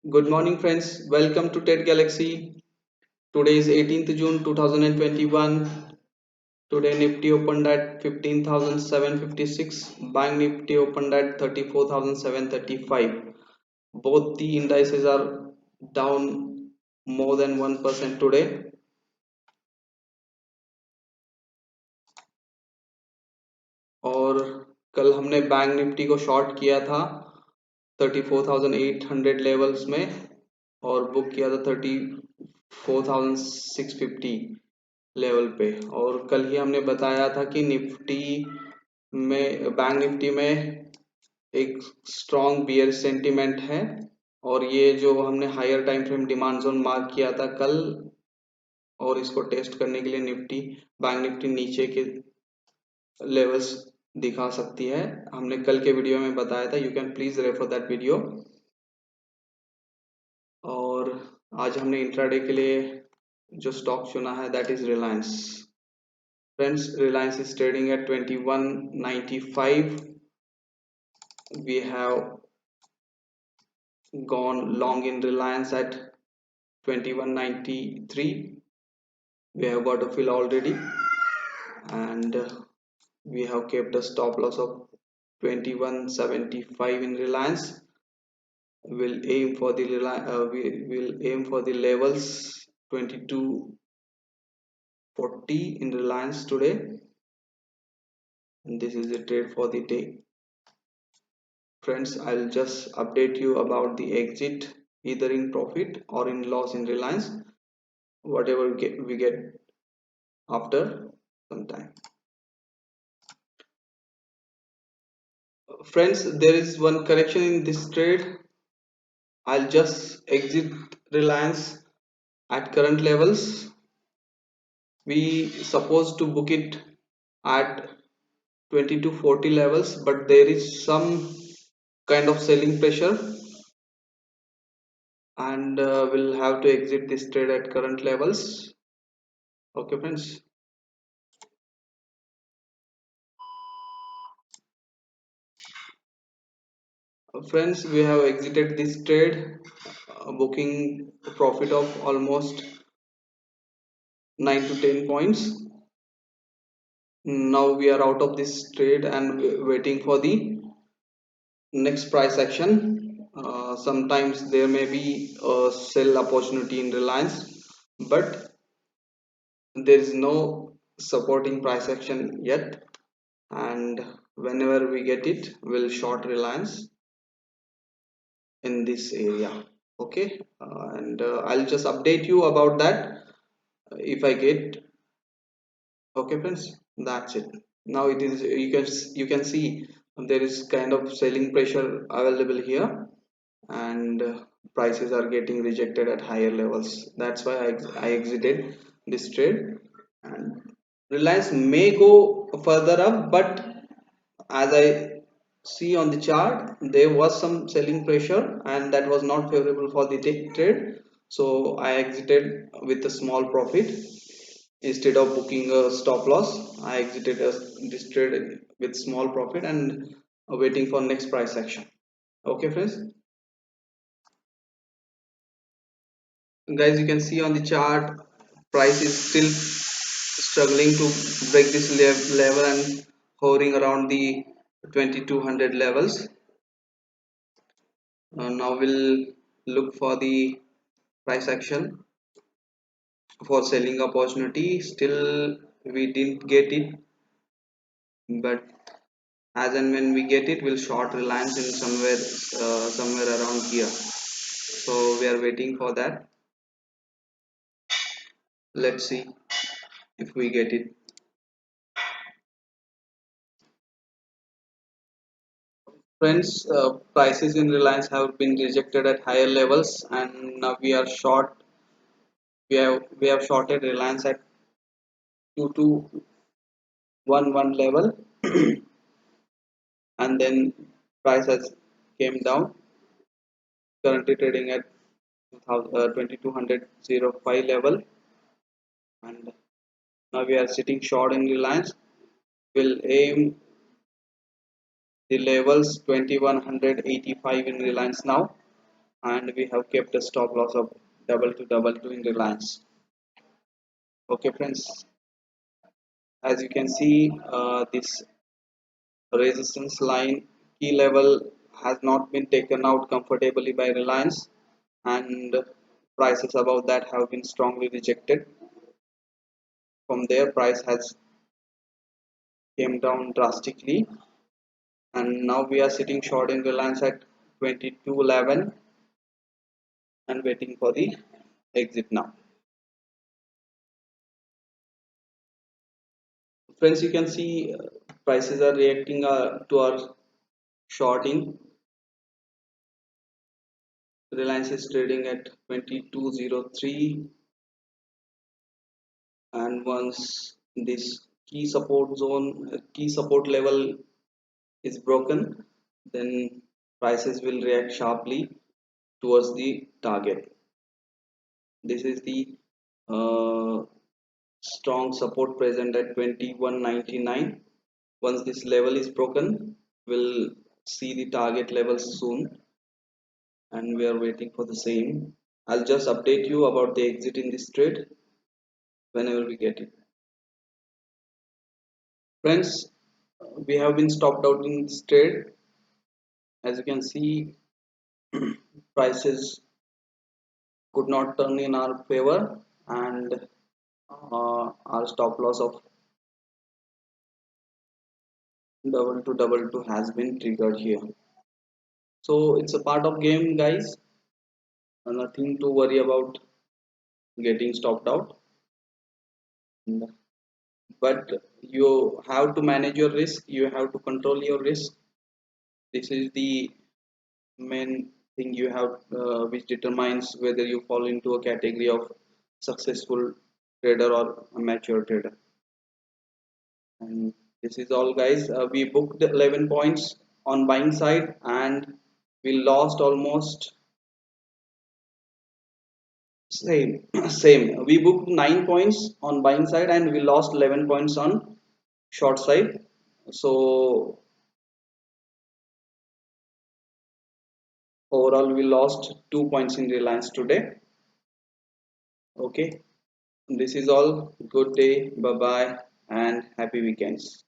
Good morning, friends. Welcome to TED Galaxy. Today is 18th June 2021. Today Nifty opened at 15,756. Bank Nifty opened at 34,735. Both the indices are down more than 1% today. और कल हमने bank Nifty को short किया था 34,800 levels में और book किया था 34,650 लेवल पे। और कल ही हमने बताया था कि निफ्टी में बैंक निफ्टी में एक स्ट्रॉन्ग बियर सेंटिमेंट है और ये जो हमने higher time frame demand zone mark किया था कल और इसको टेस्ट करने के लिए निफ्टी बैंक निफ्टी नीचे के लेवल्स दिखा सकती है। हमने कल के वीडियो में बताया था, you can please refer that video. और आज हमने इंट्राडे के लिए जो स्टॉक चुना है that is Reliance. Friends, Reliance is trading at 2195. We have gone long in Reliance at 2193. We have got a fill already, and we have kept a stop loss of 2175 in Reliance. We'll aim for the we will aim for the levels 2240 in Reliance today, and this is the trade for the day. Friends, I'll just update you about the exit either in profit or in loss in Reliance, whatever we get after some time. Friends, there is one correction in this trade. I'll just exit Reliance at current levels. We supposed to book it at 20 to 40 levels, but there is some kind of selling pressure and we'll have to exit this trade at current levels. Okay, friends. Friends, we have exited this trade, booking a profit of almost 9 to 10 points. Now we are out of this trade and waiting for the next price action. Sometimes there may be a sell opportunity in Reliance, but there is no supporting price action yet. And whenever we get it, we'll short Reliance in this area. Okay, and I'll just update you about that if I get. Okay, friends, that's it. Now it is, you can see there is kind of selling pressure available here, and prices are getting rejected at higher levels. That's why I exited this trade. And Reliance may go further up, but as I see on the chart, there was some selling pressure and that was not favorable for the trade. So I exited with a small profit. Instead of booking a stop loss, I exited this trade with small profit and waiting for next price action. Okay, friends. Guys, you can see on the chart, price is still struggling to break this level and hovering around the 2200 levels. Now we'll look for the price action for selling opportunity. Still we didn't get it, but as and when we get it, we'll short Reliance in somewhere around here. So we are waiting for that. Let's see if we get it. Friends, prices in Reliance have been rejected at higher levels, and now we are short. We have shorted Reliance at 2211 level, and then price has came down. Currently trading at 2205 level, and now we are sitting short in Reliance. We'll aim the levels 2185 in Reliance now. and we have kept a stop loss of double to in Reliance. Okay, friends, as you can see, this resistance line key level has not been taken out comfortably by Reliance, and prices above that have been strongly rejected. From there, price has came down drastically, and now we are sitting short in Reliance at 2211 and waiting for the exit now. Friends, you can see prices are reacting to our shorting. Reliance is trading at 2203, and once this key support level is broken, then prices will react sharply towards the target. This is the uh, strong support present at 2199. Once this level is broken, we'll see the target levels soon, and we are waiting for the same. I'll just update you about the exit in this trade whenever we get it. Friends, we have been stopped out in this trade. As you can see, prices could not turn in our favor, and our stop loss of double two has been triggered here. So it's a part of game, guys. Nothing to worry about getting stopped out. But you have to manage your risk. You have to control your risk. This is the main thing you have, which determines whether you fall into a category of successful trader or a mature trader. And this is all, guys. We booked 11 points on buying side, and we lost almost same same. We booked 9 points on buying side, and we lost 11 points on short side. So overall we lost 2 points in Reliance today. Okay, this is all. Good day, bye bye, and happy weekends.